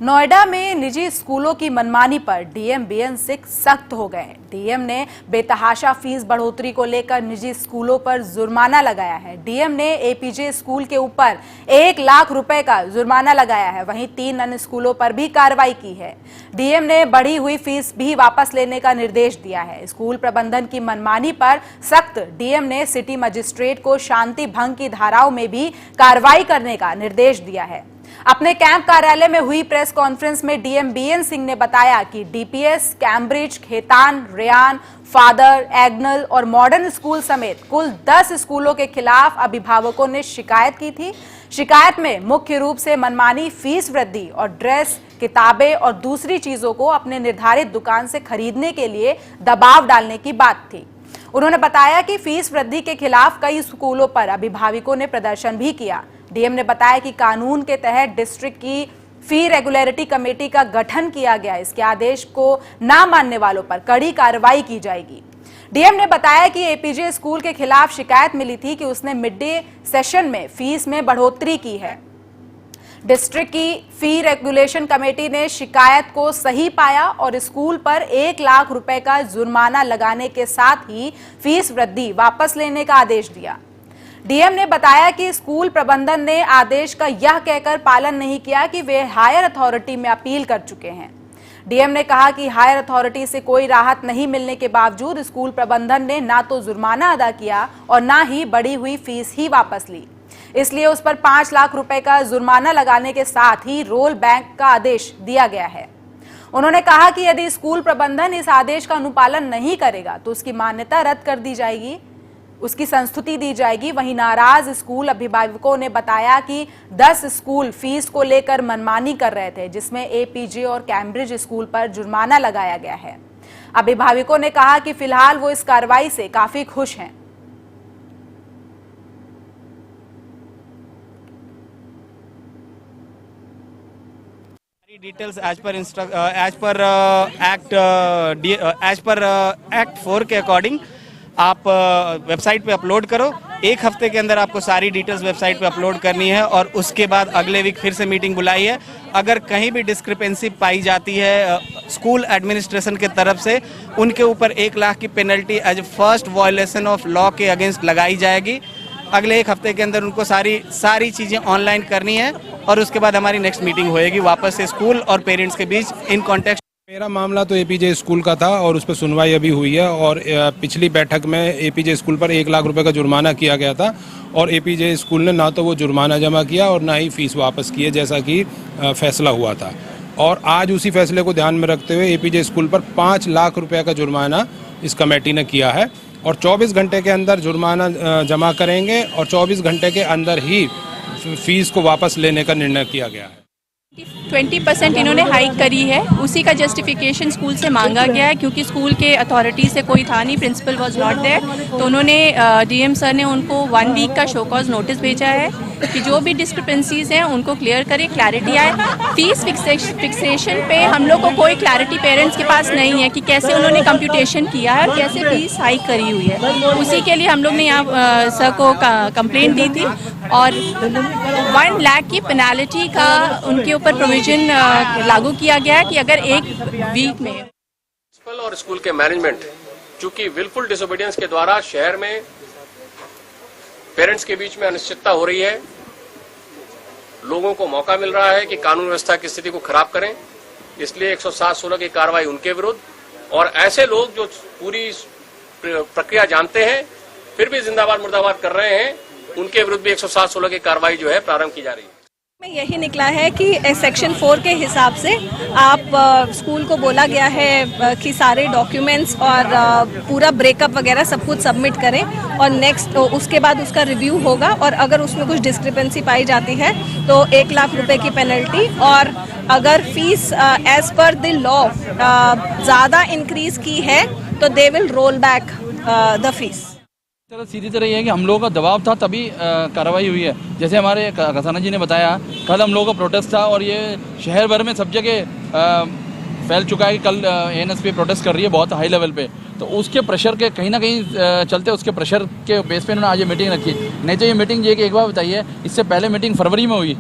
नोएडा में निजी स्कूलों की मनमानी पर डीएम बीएन सिंह सख्त हो गए। डीएम ने बेतहाशा फीस बढ़ोतरी को लेकर निजी स्कूलों पर जुर्माना लगाया है। डीएम ने एपीजे स्कूल के ऊपर 1 लाख रुपए का जुर्माना लगाया है। वहीं 3 अन्य स्कूलों पर भी कार्रवाई की है। डीएम ने बढ़ी हुई फीस भी वापस लेने का निर्देश दिया है। स्कूल प्रबंधन की मनमानी पर सख्त डीएम ने सिटी मजिस्ट्रेट को शांति भंग की धाराओं में भी कार्रवाई करने का निर्देश दिया है। अपने कैंप कार्यालय में हुई प्रेस कॉन्फ्रेंस में डीएम बीएन सिंह ने बताया कि DPS, Cambridge, Khaitan, Ryan, father, Agnel और मॉडर्न स्कूल समेत कुल 10 स्कूलों के खिलाफ अभिभावकों ने शिकायत की थी। शिकायत में मुख्य रूप से मनमानी फीस वृद्धि और ड्रेस, किताबें और दूसरी चीजों को अपने निर्धारित दुकान से खरीदने के लिए दबाव डालने की बात थी। उन्होंने बताया कि फीस वृद्धि के खिलाफ कई स्कूलों पर अभिभावकों ने प्रदर्शन भी किया। डीएम ने बताया कि कानून के तहत डिस्ट्रिक्ट की फी रेगुलेटरी कमेटी का गठन किया गया। इसके आदेश को ना मानने वालों पर कड़ी कार्रवाई की जाएगी। डीएम ने बताया कि एपीजे स्कूल के खिलाफ शिकायत मिली थी कि उसने मिड डे सेशन में फीस में बढ़ोतरी की है। डिस्ट्रिक्ट की फी रेगुलेशन कमेटी ने शिकायत को सही पाया और स्कूल पर 1 लाख रुपए का जुर्माना लगाने के साथ ही फीस वृद्धि वापस लेने का आदेश दिया। डीएम ने बताया कि स्कूल प्रबंधन ने आदेश का यह कहकर पालन नहीं किया कि वे हायर अथॉरिटी में अपील कर चुके हैं। डीएम ने कहा कि हायर अथॉरिटी से कोई राहत नहीं मिलने के बावजूद स्कूल प्रबंधन ने ना तो जुर्माना अदा किया और ना ही बढ़ी हुई फीस ही वापस ली। इसलिए उस पर 5 लाख रुपए का जुर्माना लगाने के साथ ही रोल बैक का आदेश दिया गया है। उन्होंने कहा कि यदि स्कूल प्रबंधन इस आदेश का अनुपालन नहीं करेगा तो उसकी मान्यता रद्द कर दी जाएगी, उसकी संस्तुति दी जाएगी। वहीं नाराज स्कूल अभिभावकों ने बताया कि 10 स्कूल फीस को लेकर मनमानी कर रहे थे, जिसमें एपीजे और कैम्ब्रिज स्कूल पर जुर्माना लगाया गया है। अभिभावकों ने कहा कि फिलहाल वो इस कार्रवाई से काफी खुश हैं। डिटेल्स एज पर एक्ट 4 के अकॉर्डिंग आप वेबसाइट पे अपलोड करो। 1 हफ्ते के अंदर आपको सारी डिटेल्स वेबसाइट पे अपलोड करनी है और उसके बाद अगले वीक फिर से मीटिंग बुलाई है। अगर कहीं भी डिस्क्रिपेंसी पाई जाती है स्कूल एडमिनिस्ट्रेशन के तरफ से, उनके ऊपर 1 लाख की penalty as first violation of law के अगेंस्ट लगाई जाएगी। अगले 1 हफ्ते के अंदर उनको सारी चीज़ें ऑनलाइन करनी है और उसके बाद हमारी नेक्स्ट मीटिंग होएगी वापस से स्कूल और पेरेंट्स के बीच इन कॉन्टेक्स्ट। मेरा मामला तो एपीजे स्कूल का था और उस पर सुनवाई अभी हुई है और पिछली बैठक में एपीजे स्कूल पर 1 लाख रुपए का जुर्माना किया गया था और एपीजे स्कूल ने ना तो वो जुर्माना जमा किया और ना ही फीस वापस किए, जैसा कि फैसला हुआ था। और आज उसी फैसले को ध्यान में रखते हुए एपीजे स्कूल पर 5 लाख रुपये का जुर्माना इस कमेटी ने किया है और 24 घंटे के अंदर जुर्माना जमा करेंगे और 24 घंटे के अंदर ही फीस को वापस लेने का निर्णय किया गया है। 20% इन्होंने हाइक करी है, उसी का जस्टिफिकेशन स्कूल से मांगा गया है क्योंकि स्कूल के अथॉरिटी से कोई था नहीं, प्रिंसिपल वाज नॉट देयर। तो उन्होंने डीएम सर ने उनको 1 वीक का शो कॉज नोटिस भेजा है कि जो भी डिस्क्रिपेंसीज हैं उनको क्लियर करें, क्लैरिटी आए। फीस फिक्सेशन पे हम लोग को कोई क्लैरिटी पेरेंट्स के पास नहीं है कि कैसे उन्होंने कंप्यूटेशन किया है और कैसे फीस हाइक करी हुई है। उसी के लिए हम लोग ने यहाँ सर को कंप्लेंट दी थी और 1 लाख की पेनाल्टी का उनके ऊपर प्रोविजन लागू किया गया है कि अगर 1 वीक में प्रिंसिपल और स्कूल के मैनेजमेंट चूंकि विलफुल डिसोबीडियंस के द्वारा शहर में पेरेंट्स के बीच में अनिश्चितता हो रही है, लोगों को मौका मिल रहा है कि कानून व्यवस्था की स्थिति को खराब करें, इसलिए 107-16 की कार्रवाई उनके विरुद्ध। और ऐसे लोग जो पूरी प्रक्रिया जानते हैं फिर भी जिंदाबाद मुर्दाबाद कर रहे हैं, उनके विरुद्ध भी 107-16 की कार्रवाई जो है प्रारंभ की जा रही है। में यही निकला है कि सेक्शन 4 के हिसाब से आप स्कूल को बोला गया है कि सारे डॉक्यूमेंट्स और पूरा ब्रेकअप वगैरह सब कुछ सबमिट करें और नेक्स्ट उसके बाद उसका रिव्यू होगा और अगर उसमें कुछ डिस्क्रिपेंसी पाई जाती है तो 1 लाख रुपए की पेनल्टी और अगर fees as per the law ज़्यादा इंक्रीज की है तो they will roll back the fees. सीधी तरह ये है कि हम लोगों का दबाव था तभी कार्रवाई हुई है। जैसे हमारे खजाना जी ने बताया, कल हम लोगों का प्रोटेस्ट था और ये शहर भर में सब जगह फैल चुका है कि कल एएनएसपी प्रोटेस्ट कर रही है बहुत हाई लेवल पे। तो उसके प्रेशर के कहीं ना कहीं चलते उसके प्रेशर के बेस पे इन्होंने आज ये मीटिंग रखी। नहीं तो ये मीटिंग ये कि एक बार बताइए, इससे पहले मीटिंग फरवरी में हुई,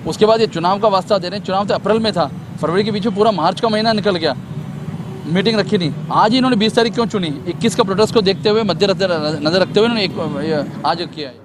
उसके बाद ये चुनाव का वास्ता दे रहे हैं। चुनाव तो अप्रैल में था, फरवरी के बीच में पूरा मार्च का महीना निकल गया, मीटिंग रखी थी। आज ही इन्होंने 20 तारीख क्यों चुनी? 21 का प्रोटेस्ट को देखते हुए, मद्देनजर नजर रखते हुए इन्होंने आज किया है।